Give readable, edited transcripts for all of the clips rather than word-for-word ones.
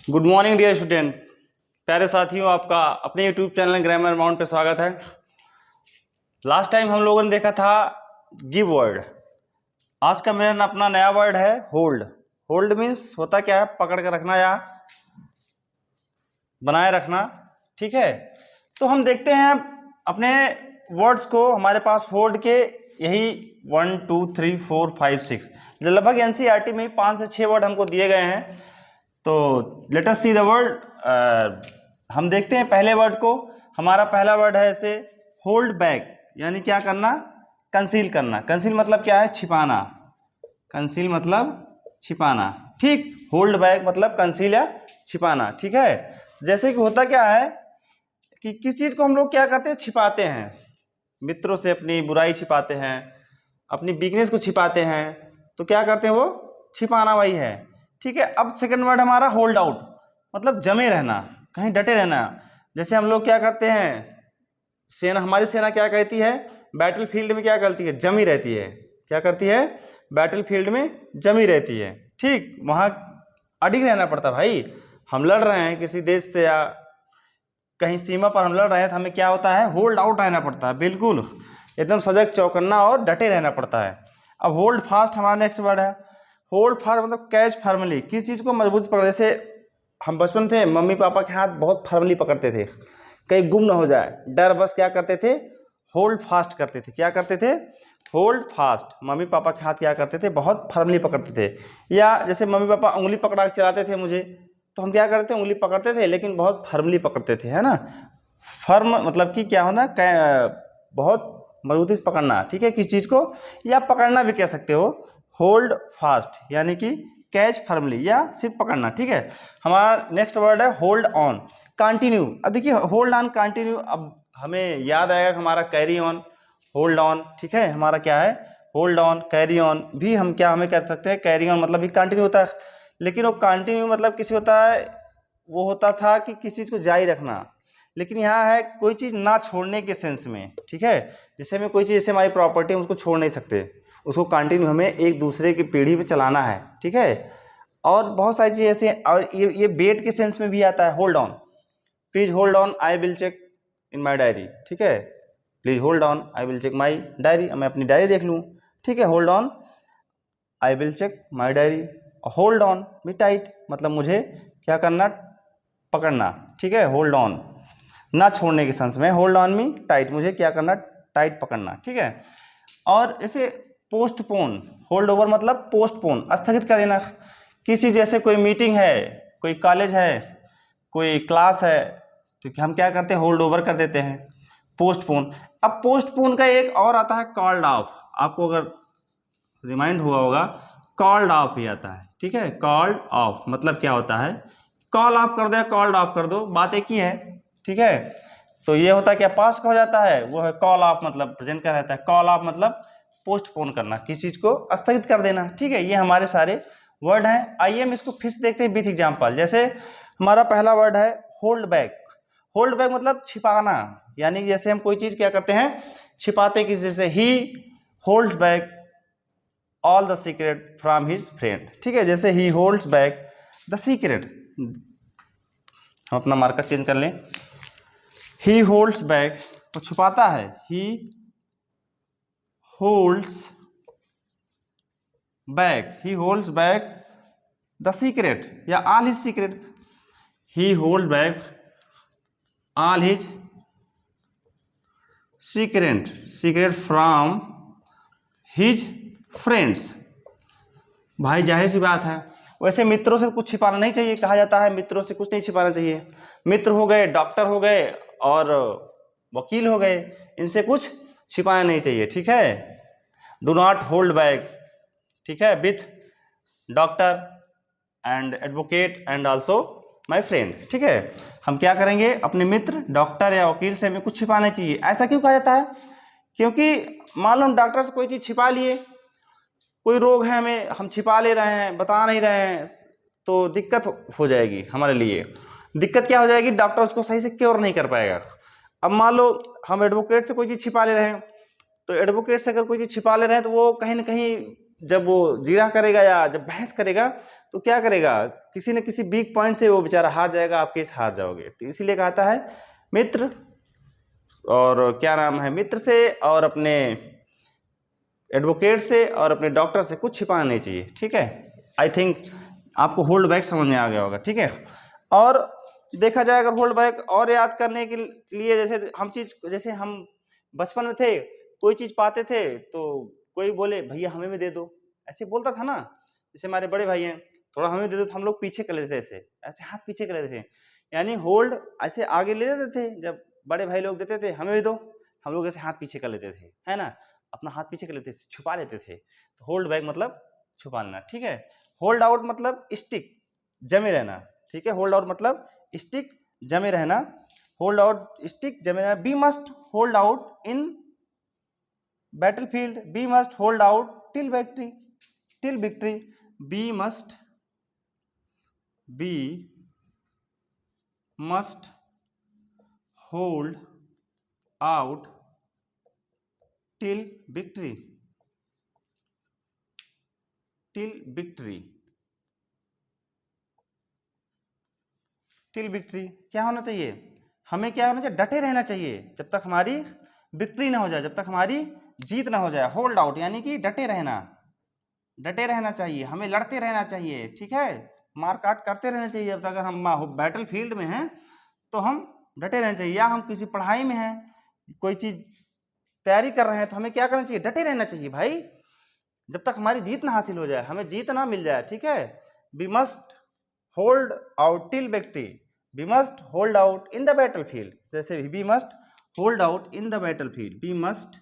Good morning dear student. प्यारे साथियों, आपका अपने यूट्यूब चैनल ग्रामर माउंट पे स्वागत है। लास्ट टाइम हम लोगों ने देखा था गिव वर्ड। आज का मेरा अपना नया वर्ड है होल्ड। होल्ड मीन्स होता क्या है? पकड़ कर रखना या बनाए रखना। ठीक है, तो हम देखते हैं अपने वर्ड्स को। हमारे पास होल्ड के यही 1 2 3 4 5 6 लगभग एनसीईआरटी में 5 से 6 वर्ड हमको दिए गए हैं। तो let us see the word. हम देखते हैं पहले वर्ड को। हमारा पहला वर्ड है ऐसे होल्ड बैक, यानी क्या करना? कंसील करना। कंसील मतलब क्या है? छिपाना। कंसील मतलब छिपाना। ठीक, होल्ड बैक मतलब कंसील या छिपाना। ठीक है, जैसे कि होता क्या है कि किस चीज़ को हम लोग क्या करते हैं? छिपाते हैं। मित्रों से अपनी बुराई छिपाते हैं, अपनी वीकनेस को छिपाते हैं। तो क्या करते हैं? वो छिपाना वही है। ठीक है, अब सेकंड वर्ड हमारा होल्ड आउट, मतलब जमे रहना, कहीं डटे रहना। जैसे हम लोग क्या करते हैं, सेना, हमारी सेना क्या करती है? बैटल फील्ड में क्या करती है? जमी रहती है। क्या करती है? बैटल फील्ड में जमी रहती है। ठीक, वहाँ अडिग रहना पड़ता है भाई। हम लड़ रहे हैं किसी देश से या कहीं सीमा पर हम लड़ रहे हैं, तो हमें क्या होता है? होल्ड आउट रहना पड़ता है। बिल्कुल एकदम सजग चौकन्ना और डटे रहना पड़ता है। अब होल्ड फास्ट हमारा नेक्स्ट वर्ड है। होल्ड फास्ट मतलब कैच फर्मली, किस चीज़ को मजबूत पकड़। जैसे हम बचपन थे, मम्मी पापा के हाथ बहुत फर्मली पकड़ते थे, कहीं गुम ना हो जाए, डर बस क्या करते थे? होल्ड फास्ट करते थे। क्या करते थे? Hold fast. मम्मी पापा के हाथ क्या करते थे? बहुत फर्मली पकड़ते थे। या जैसे मम्मी पापा उंगली पकड़ा के चलाते थे मुझे, तो हम क्या करते थे? उंगली पकड़ते थे लेकिन बहुत फर्मली पकड़ते थे, है ना। फर्म मतलब कि क्या होना? बहुत मजबूती से पकड़ना। ठीक है, किस चीज़ को? या पकड़ना भी कह सकते हो। होल्ड फास्ट यानी कि कैच फर्मली या सिर्फ पकड़ना। ठीक है, हमारा नेक्स्ट वर्ड है होल्ड ऑन, कंटिन्यू। अब देखिए होल्ड ऑन कंटिन्यू, अब हमें याद आएगा कि हमारा कैरी ऑन, होल्ड ऑन। ठीक है, हमारा क्या है? होल्ड ऑन, कैरी ऑन भी हम क्या हमें कर सकते हैं? कैरी ऑन मतलब भी कंटिन्यू होता है, लेकिन वो कंटिन्यू मतलब किसी होता है, वो होता था कि किसी चीज़ को जारी रखना। लेकिन यहाँ है कोई चीज़ ना छोड़ने के सेंस में। ठीक है, जैसे हमें कोई चीज़, जैसे हमारी प्रॉपर्टी हम उसको छोड़ नहीं सकते, उसको कंटिन्यू हमें एक दूसरे की पीढ़ी में चलाना है। ठीक है, और बहुत सारी चीज़ ऐसी हैं। और ये वेट के सेंस में भी आता है। Hold on, please hold on, I will check in my diary. ठीक है, please hold on, I will check my diary, मैं अपनी डायरी देख लूँ। ठीक है, hold on, I will check my diary. Hold on me tight मतलब मुझे क्या करना? पकड़ना। ठीक है, होल्ड ऑन ना छोड़ने के सेंस में। होल्ड ऑन मी टाइट, मुझे क्या करना? टाइट पकड़ना। ठीक है, और ऐसे पोस्टपोन, होल्ड ओवर मतलब पोस्टपोन, स्थगित कर देना किसी। जैसे कोई मीटिंग है, कोई कॉलेज है, कोई क्लास है, तो हम क्या करते हैं? होल्ड ओवर कर देते हैं, पोस्टपोन। अब पोस्टपोन का एक और आता है कॉल्ड ऑफ। आपको अगर रिमाइंड हुआ होगा, कॉल्ड ऑफ ही आता है। ठीक है, कॉल्ड ऑफ मतलब क्या होता है? कॉल ऑफ कर दो या कॉल्ड ऑफ कर दो, बात एक ही है। ठीक है, तो ये होता है क्या? पास्ट का हो जाता है, वो है कॉल ऑफ मतलब प्रेजेंट का रहता है। कॉल ऑफ मतलब पोस्टपोन करना, किसी चीज को स्थगित कर देना। ठीक है, ये हमारे सारे वर्ड हैं। आइए हम इसको फिर से देखते हैं विथ एग्जाम्पल। जैसे हमारा पहला वर्ड है होल्ड बैक। होल्ड बैक मतलब छिपाना, यानी कि जैसे हम कोई चीज क्या करते हैं? छिपाते किसी। जैसे ही holds back all the secret from his friend. ठीक है, जैसे ही होल्ड्स बैक द सीक्रेट, हम अपना मार्कर चेंज कर लें। ही होल्ड्स बैक तो छुपाता है, he holds back, he holds back the secret या all his secret. He hold back all his secret, secret from his friends. भाई जाहिर सी बात है, वैसे मित्रों से कुछ छिपाना नहीं चाहिए। कहा जाता है मित्रों से कुछ नहीं छिपाना चाहिए। मित्र हो गए, डॉक्टर हो गए और वकील हो गए, इनसे कुछ छिपाना नहीं चाहिए। ठीक है, डू नॉट होल्ड बैक। ठीक है, with doctor and advocate and also my friend. ठीक है, हम क्या करेंगे? अपने मित्र, डॉक्टर या वकील से हमें कुछ छिपाना चाहिए। ऐसा क्यों कहा जाता है? क्योंकि मान लो हम डॉक्टर से कोई चीज़ छिपा लिए, कोई रोग है हमें, हम छिपा ले रहे हैं, बता नहीं रहे हैं, तो दिक्कत हो जाएगी हमारे लिए। दिक्कत क्या हो जाएगी? डॉक्टर उसको सही से क्योर नहीं कर पाएगा। अब मान लो हम एडवोकेट से कोई चीज़ छिपा ले रहे हैं, तो एडवोकेट से अगर कोई चीज़ छिपा ले रहे हैं तो वो कहीं ना कहीं जब वो जिरा करेगा या जब बहस करेगा तो क्या करेगा, किसी न किसी वीक पॉइंट से वो बेचारा हार जाएगा, आप केस हार जाओगे। तो इसीलिए कहता है मित्र, और क्या नाम है, मित्र से और अपने एडवोकेट से और अपने डॉक्टर से कुछ छिपाना नहीं चाहिए, ठीक है। आई थिंक आपको होल्ड बैक समझ में आ गया होगा, ठीक है। और देखा जाए अगर होल्ड बैक और याद करने के लिए, जैसे हम बचपन में थे, कोई चीज पाते थे तो कोई बोले भैया हमें भी दे दो, ऐसे बोलता था ना। जैसे हमारे बड़े भाई हैं, थोड़ा हमें दे दो, तो हम लोग पीछे कर लेते थे, ऐसे ऐसे हाथ पीछे कर लेते थे, यानी होल्ड ऐसे आगे ले लेते थे। जब बड़े भाई लोग देते थे हमें भी दो, हम लोग ऐसे हाथ पीछे कर लेते थे, है ना, अपना हाथ पीछे कर लेते थे, छुपा लेते थे। तो होल्ड बैक मतलब छुपा लेना, ठीक है। होल्ड आउट मतलब स्टिक, जमे रहना, ठीक है। होल्ड आउट मतलब स्टिक, जमे रहना। होल्ड आउट, स्टिक, जमे रहना। Be must hold out in battlefield, B must hold out till victory, till victory. B must hold out till victory, till victory, till victory। क्या होना चाहिए, हमें क्या होना चाहिए, डटे रहना चाहिए जब तक हमारी विक्ट्री ना हो जाए, जब तक हमारी जीत ना हो जाए। होल्ड आउट यानी कि डटे रहना, डटे रहना चाहिए, हमें लड़ते रहना चाहिए, ठीक है। मार काट करते रहना चाहिए। जब तक अगर हम बैटल फील्ड में हैं तो हम डटे रहना चाहिए, या हम किसी पढ़ाई में हैं, कोई चीज तैयारी कर रहे हैं, तो हमें क्या करना चाहिए, डटे रहना चाहिए भाई, जब तक हमारी जीत ना हासिल हो जाए, हमें जीत ना मिल जाए, ठीक है। We must hold out till victory, we must hold out in the battle field. जैसे we must hold out in the battle field, we must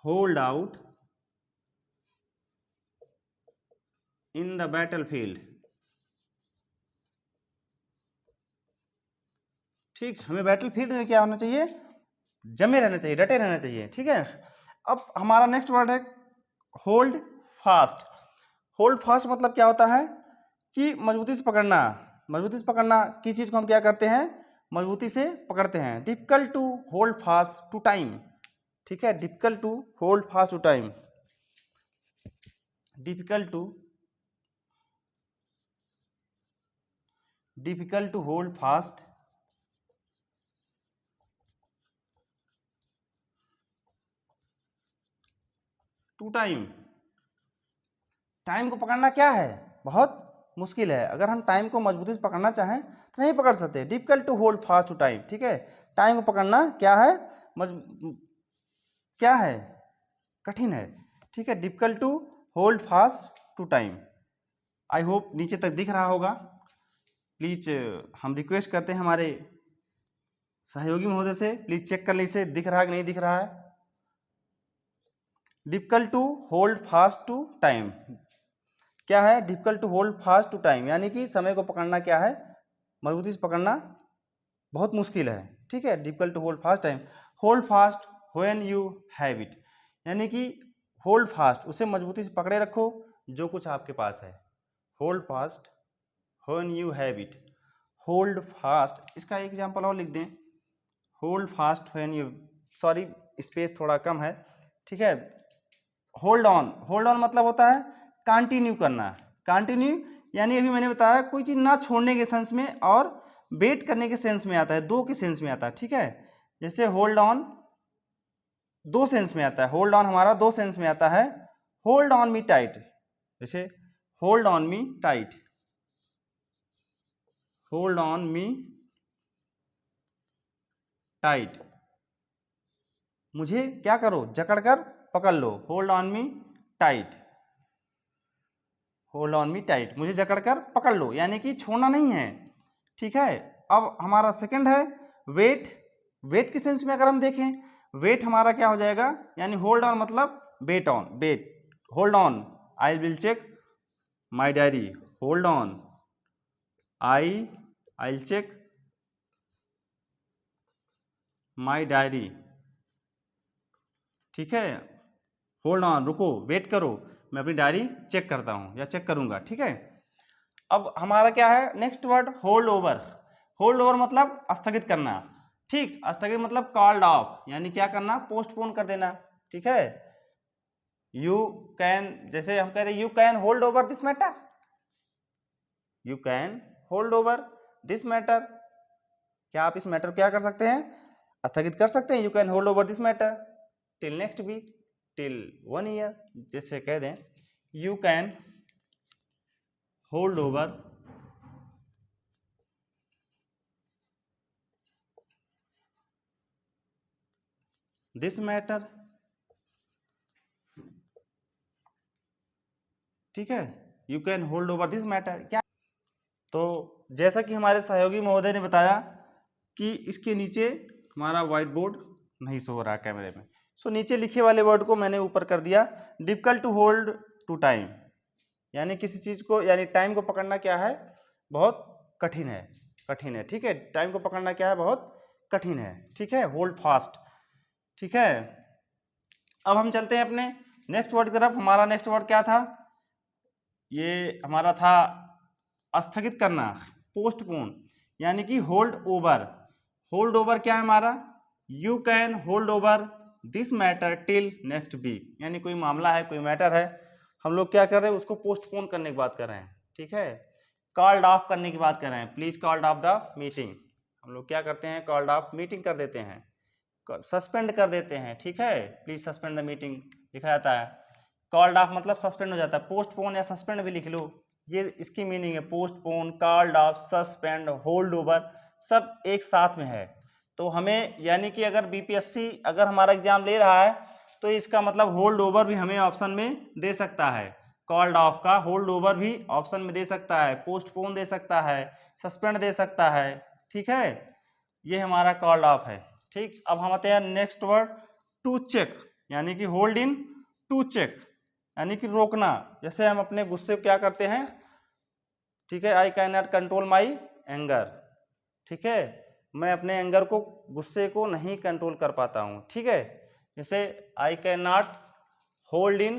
hold out in the battle field, ठीक। हमें बैटल फील्ड में क्या होना चाहिए, जमे रहना चाहिए, डटे रहना चाहिए, ठीक है। अब हमारा नेक्स्ट वर्ड है होल्ड फास्ट। होल्ड फास्ट मतलब क्या होता है कि मजबूती से पकड़ना। मजबूती से पकड़ना, किस चीज को हम क्या करते हैं, मजबूती से पकड़ते हैं। Difficult to hold fast to time, ठीक है। Difficult to hold fast to time, difficult to hold fast to time. Time को पकड़ना क्या है, बहुत मुश्किल है। अगर हम टाइम को मजबूती से पकड़ना चाहें तो नहीं पकड़ सकते। Difficult to hold fast to time, ठीक है। टाइम को पकड़ना क्या है, क्या है, कठिन है, ठीक है। Difficult to hold fast to time. I hope नीचे तक दिख रहा होगा। प्लीज हम रिक्वेस्ट करते हैं हमारे सहयोगी महोदय से, प्लीज चेक कर लीजिए दिख रहा है कि नहीं दिख रहा है। Difficult to hold fast to time क्या है, difficult to hold fast to time, यानी कि समय को पकड़ना क्या है, मजबूती से पकड़ना बहुत मुश्किल है, ठीक है। Difficult to hold fast time. Hold fast when you have it, यानी कि होल्ड फास्ट, उसे मजबूती से पकड़े रखो जो कुछ आपके पास है। Hold fast when you have it, hold fast. इसका एग्जांपल और लिख दें, hold fast when you, sorry space थोड़ा कम है, ठीक है। होल्ड ऑन, होल्ड ऑन मतलब होता है कंटिन्यू करना। कंटिन्यू यानी अभी मैंने बताया कोई चीज ना छोड़ने के सेंस में, और वेट करने के सेंस में आता है, दो के सेंस में आता है, ठीक है। जैसे होल्ड ऑन दो सेंस में आता है, होल्ड ऑन हमारा दो सेंस में आता है। होल्ड ऑन मी टाइट, जैसे hold on me tight, hold on me tight, मुझे क्या करो, जकड़कर पकड़ लो। Hold on me tight, hold on me tight, मुझे जकड़कर पकड़ लो, यानी कि छोड़ना नहीं है, ठीक है। अब हमारा सेकंड है वेट। वेट के सेंस में अगर हम देखें, वेट हमारा क्या हो जाएगा, यानी होल्ड ऑन मतलब wait on, wait, hold on, I will check my diary, hold on, I will check my diary, ठीक है। होल्ड ऑन, रुको, वेट करो, मैं अपनी डायरी चेक करता हूं या चेक करूंगा, ठीक है। अब हमारा क्या है next word, hold over. Hold over मतलब स्थगित करना, ठीक। स्थगित मतलब कॉल्ड ऑफ, यानी क्या करना, पोस्टपोन कर देना, ठीक है। यू कैन, जैसे हम कह रहे हैं you can hold over this matter, you can hold over this matter, क्या आप इस मैटर क्या कर सकते हैं, स्थगित कर सकते हैं, you can hold over this matter till next week, till 1 year. जैसे कह दें you can hold over this matter, ठीक है, you can hold over this matter. क्या, तो जैसा कि हमारे सहयोगी महोदय ने बताया कि इसके नीचे हमारा व्हाइट बोर्ड नहीं शो हो रहा कैमरे में, सो नीचे लिखे वाले वर्ड को मैंने ऊपर कर दिया। Difficult to hold to time, यानी किसी चीज को, यानी टाइम को पकड़ना क्या है, बहुत कठिन है, कठिन है, ठीक है, टाइम को पकड़ना क्या है, बहुत कठिन है, ठीक है, होल्ड फास्ट, ठीक है। अब हम चलते हैं अपने नेक्स्ट वर्ड की तरफ। हमारा नेक्स्ट वर्ड क्या था, ये हमारा था स्थगित करना, पोस्टपोन, यानी कि होल्ड ओवर। होल्ड ओवर क्या है हमारा, you can hold over this matter till next week, यानी कोई मामला है, कोई मैटर है, हम लोग क्या कर रहे हैं, उसको पोस्टपोन करने की बात कर रहे हैं, ठीक है, कॉल्ड ऑफ करने की बात कर रहे हैं, please called off the meeting, हम लोग क्या करते हैं, कॉल्ड ऑफ मीटिंग कर देते हैं, सस्पेंड कर देते हैं, ठीक है, प्लीज सस्पेंड द मीटिंग लिखा जाता है, कॉल्ड ऑफ मतलब सस्पेंड हो जाता है, पोस्टपोन या सस्पेंड भी लिख लो, ये इसकी मीनिंग है, postpone, called off, suspend, hold over, सब एक साथ में है। तो हमें यानी कि अगर बीपीएससी अगर हमारा एग्जाम ले रहा है तो इसका मतलब होल्ड ओवर भी हमें ऑप्शन में दे सकता है, कॉल्ड ऑफ का होल्ड ओवर भी ऑप्शन में दे सकता है, पोस्टपोन दे सकता है, सस्पेंड दे सकता है, ठीक है, ये हमारा कॉल्ड ऑफ है, ठीक। अब हम आते हैं नेक्स्ट वर्ड, टू चेक, यानी कि होल्ड इन टू चेक, यानी कि रोकना। जैसे हम अपने गुस्से को क्या करते हैं, ठीक है, आई can not control my anger, ठीक है, मैं अपने एंगर को, गुस्से को नहीं कंट्रोल कर पाता हूं, ठीक है, जैसे आई can not hold in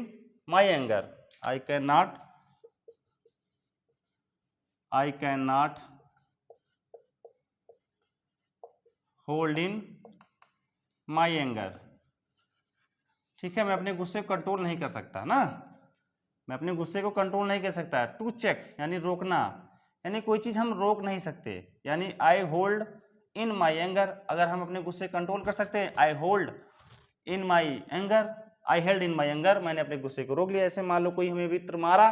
my anger, I can not hold in my anger, ठीक है, मैं अपने गुस्से को कंट्रोल नहीं कर सकता ना, मैं अपने गुस्से को कंट्रोल नहीं कर सकता। टू चेक यानी रोकना, यानी कोई चीज़ हम रोक नहीं सकते, यानी I hold in my anger, अगर हम अपने गुस्से कंट्रोल कर सकते हैं, I hold in my anger, I held in my anger, मैंने अपने गुस्से को रोक लिया। ऐसे मान लो कोई हमें वित्र मारा,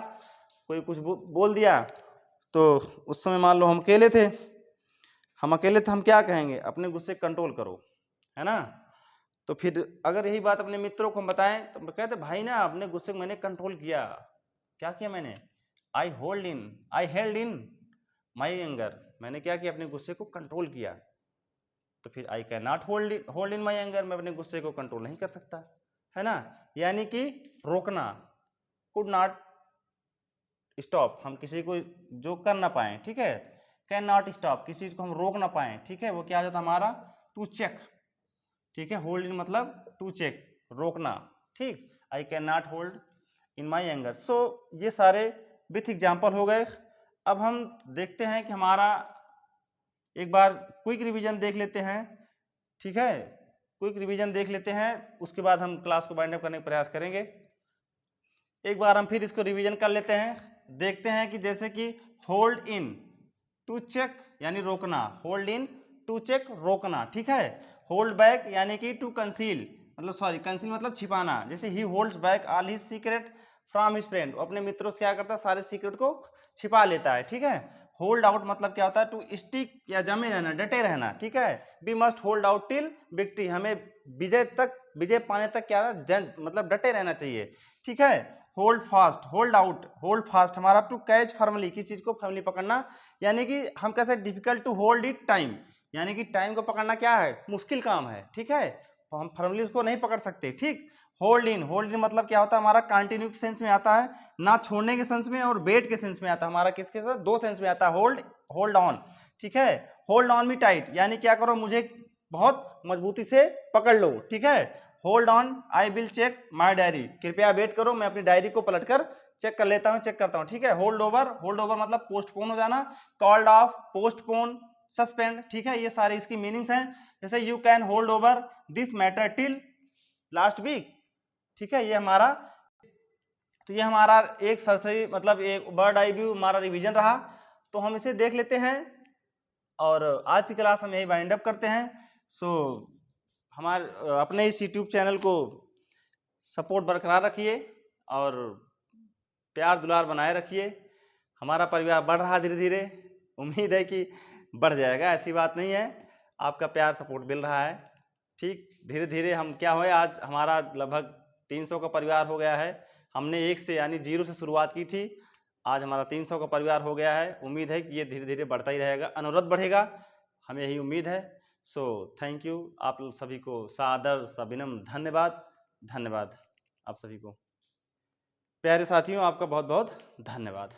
कोई कुछ बोल दिया, तो उस समय मान लो हम अकेले थे, हम क्या कहेंगे, अपने गुस्से कंट्रोल करो, है ना। तो फिर अगर यही बात अपने मित्रों को हम बताएं तो कहते भाई ना, अपने गुस्से को मैंने कंट्रोल किया, क्या किया मैंने, I held in my anger, मैंने क्या किया, अपने गुस्से को कंट्रोल किया। तो फिर आई can not hold in my anger, मैं अपने गुस्से को कंट्रोल नहीं कर सकता, है ना, यानी कि रोकना, कुड नॉट स्टॉप, हम किसी को जो कर ना पाए, ठीक है, कैन नॉट स्टॉप, किसी चीज को हम रोक ना पाए, ठीक है, वो क्या आ जाता हमारा, टू चेक, ठीक है, होल्ड इन मतलब टू चेक, रोकना, ठीक, I can not hold in my anger. So ये सारे विथ एग्जाम्पल हो गए। अब हम देखते हैं कि हमारा एक बार क्विक रिवीजन देख लेते हैं, ठीक है, क्विक रिवीजन देख लेते हैं, उसके बाद हम क्लास को बाइंड अप करने का प्रयास करेंगे। एक बार हम फिर इसको रिवीजन कर लेते हैं, देखते हैं कि जैसे कि होल्ड इन टू चेक यानी रोकना, होल्ड इन टू चेक रोकना, ठीक है, होल्ड बैक यानी कि टू कंसील, मतलब सॉरी कंसील मतलब छिपाना, जैसे ही holds back all his secret from his friend, अपने मित्रों से क्या करता है, सारे सीक्रेट को छिपा लेता है, ठीक है। होल्ड आउट मतलब क्या होता है, टू स्टिक या जमे रहना, डटे रहना, ठीक है। We must hold out till victory, हमें विजय पाने तक क्या मतलब डटे रहना चाहिए, ठीक है। होल्ड फास्ट, होल्ड फास्ट हमारा टू कैच फर्मली, किसी चीज को फर्मली पकड़ना, यानी कि हम कैसे difficult to hold it time, यानी कि टाइम को पकड़ना क्या है, मुश्किल काम है, ठीक है, तो हम फर्मली उसको नहीं पकड़ सकते, ठीक। होल्ड इन मतलब क्या होता है, हमारा कंटिन्यू के सेंस में आता है, ना छोड़ने के सेंस में और वेट के सेंस में आता है, हमारा किसके साथ, दो सेंस में आता है, होल्ड ऑन, ठीक है। होल्ड ऑन मी टाइट यानी क्या करो, मुझे बहुत मजबूती से पकड़ लो, ठीक है। Hold on I will check my diary, कृपया वेट करो, मैं अपनी डायरी को पलटकर चेक कर लेता हूँ, चेक करता हूँ, ठीक है। होल्ड ओवर मतलब पोस्टपोन हो जाना, कॉल्ड ऑफ, पोस्टपोन, सस्पेंड, ठीक है, ये सारे इसकी मीनिंग्स हैं। जैसे you can hold over this matter till last week, ठीक है, ये हमारा तो ये हमारा एक सरसरी मतलब एक बर्ड आई व्यू हमारा रिवीजन रहा। तो हम इसे देख लेते हैं और आज की क्लास हम यही वाइंड अप करते हैं। सो हमारे अपने इस यूट्यूब चैनल को सपोर्ट बरकरार रखिए और प्यार दुलार बनाए रखिए। हमारा परिवार बढ़ रहा धीरे धीरे, उम्मीद है कि बढ़ जाएगा, ऐसी बात नहीं है, आपका प्यार सपोर्ट मिल रहा है। ठीक धीरे धीरे हम क्या हुए, आज हमारा लगभग 300 का परिवार हो गया है। हमने 1 से यानी 0 से शुरुआत की थी, आज हमारा 300 का परिवार हो गया है। उम्मीद है कि ये धीरे धीरे बढ़ता ही रहेगा, अनवरत बढ़ेगा, हमें यही उम्मीद है। सो थैंक यू, आप सभी को सादर सविनम्र धन्यवाद। धन्यवाद आप सभी को, प्यारे साथियों, आपका बहुत बहुत धन्यवाद।